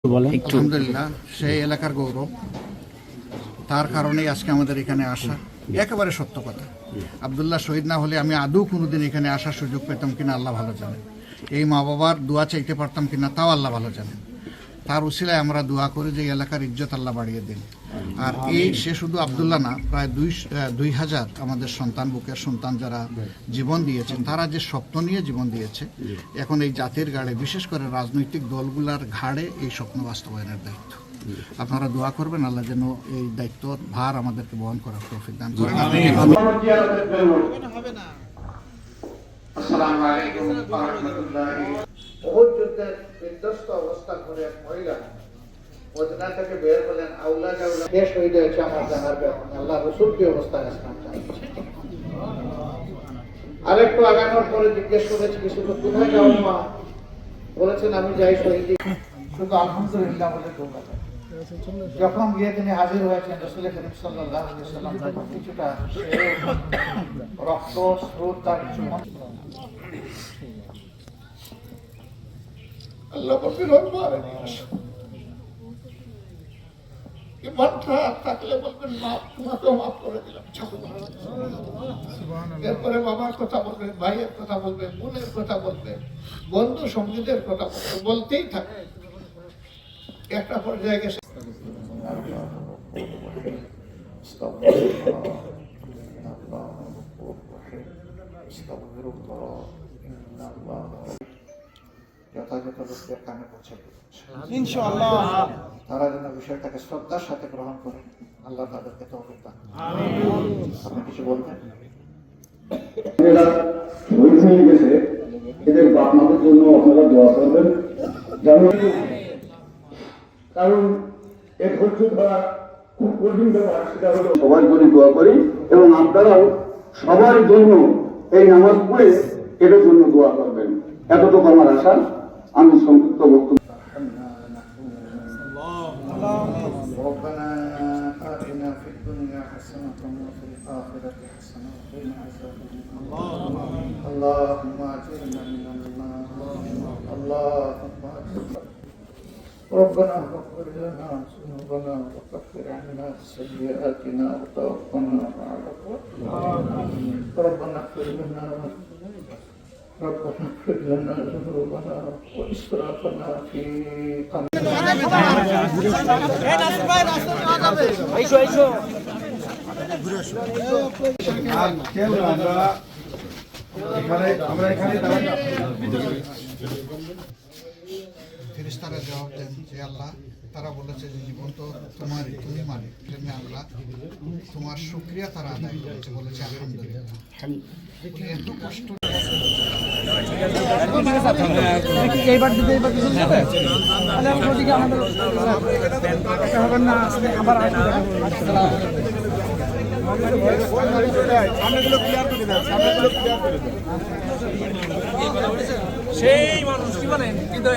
আলহামদুলিল্লাহ, সেই এলাকার গৌরব। তার কারণেই আজকে আমাদের এখানে আসা। একেবারে সত্য কথা, আব্দুল্লাহ শহীদ না হলে আমি আদৌ কোনোদিন এখানে আসার সুযোগ পেতাম কিনা আল্লাহ ভালো জানেন। এই মা বাবার দোয়া চাইতে পারতাম কিনা তাও আল্লাহ ভালো জানেন। তার উসিলায় আমরা দোয়া করি যে এলাকার ইজ্জত আল্লাহ বাড়িয়ে দিন। আর এই সে শুধু আব্দুল্লাহ না, প্রায় 2000 আমাদের সন্তান, বুকের সন্তান যারা জীবন দিয়েছেন, তারা যে স্বপ্ন নিয়ে জীবন দিয়েছে, এখন এই জাতির ঘাড়ে, বিশেষ করে রাজনৈতিক দলগুলার ঘাড়ে এই স্বপ্ন বাস্তবায়নের দায়িত্ব। আপনারা দোয়া করবেন আল্লাহ যেন এই দায়িত্ব ভার আমাদেরকে বহন করার তৌফিক দান করেন। আসসালামু আলাইকুম ওয়া রাহমাতুল্লাহি। বহুত যুদ্ধের বিধ্বস্ত অবস্থা করে মহিলা মদিনা থেকে বের হলেন, আউলা জাউলা শেষ হয়ে যাচ্ছে আমার জানার ব্যাপার। আল্লাহ রাসূল কি অবস্থায় আসলাম আরেকটু আগানোর পরে জিজ্ঞেস করেছি কিছু তো কোথায় যাও মা? বলেছেন আমি যাই শহীদ। শুধু আলহামদুলিল্লাহ বলে দৌড়াতে যখন গিয়ে তিনি হাজির হয়েছেন রাসূল করিম সাল্লাল্লাহু আলাইহি ওয়াসাল্লাম, তখন কিছুটা রক্ত স্রোত তার আল্লাহ কবির দরবারে ইমানটা থাকলে বলবেন মাফ, তোমাকেও মাফ করে দিলাম। এরপরে বাবার কথা বলবেন, ভাইয়ের কথা বলবেন, বোনের কথা বলবেন, বন্ধু সঙ্গীদের কথা বলবেন, বলতেই থাকে। একটা পর্যায়ে গেছে যথাযথ লোকদের কানে পৌঁছে ইনশাআল্লাহ। তারা যেন বিষয়টাকে শ্রদ্ধার সাথে গ্রহণ করেন, আল্লাহ তাদেরকে তৌফিক দান। আপনি কিছু বলবেন? এরা শহীদ হয়ে গেছে, এদের বাপ মাদের জন্য আপনারা দোয়া করবেন, কারণ এ ধৈর্য ধরা খুব কঠিন ব্যাপার। সেটা হলো সবার জন্য দোয়া করি এবং আপনারাও সবার জন্য এই নামাজ পড়ে এটার জন্য দোয়া করবেন। এতটুকু আমার আশা। আমি সংক্ষিপ্ত বক্তব্য ربنا آتنا في الدنيا حسنة وفي الآخرة حسنة وقنا عذاب النار اللهم أجرنا من النار اللهم أجرنا ربنا اغفر لنا ذنوبنا وكفر عنا سيئاتنا وتوفنا مع الأبرار ربنا اغفر لنا ذنوبنا وإسرافنا في ফেরেশতারা জবাব দেন যে আল্লাহ, তারা বলেছে যে জীবন তো তোমারই, তুমি মালিক, জন্য আল্লাহ তোমার শুকরিয়া তারা আদায় করেছে, বলেছে আলহামদুলিল্লাহ। এত কষ্ট এইবার দিতে এইবার কিছু যাবে তাহলে ওদিকে আমাদের হবে না, আবার সেই মানুষ কি বলেন, কিন্তু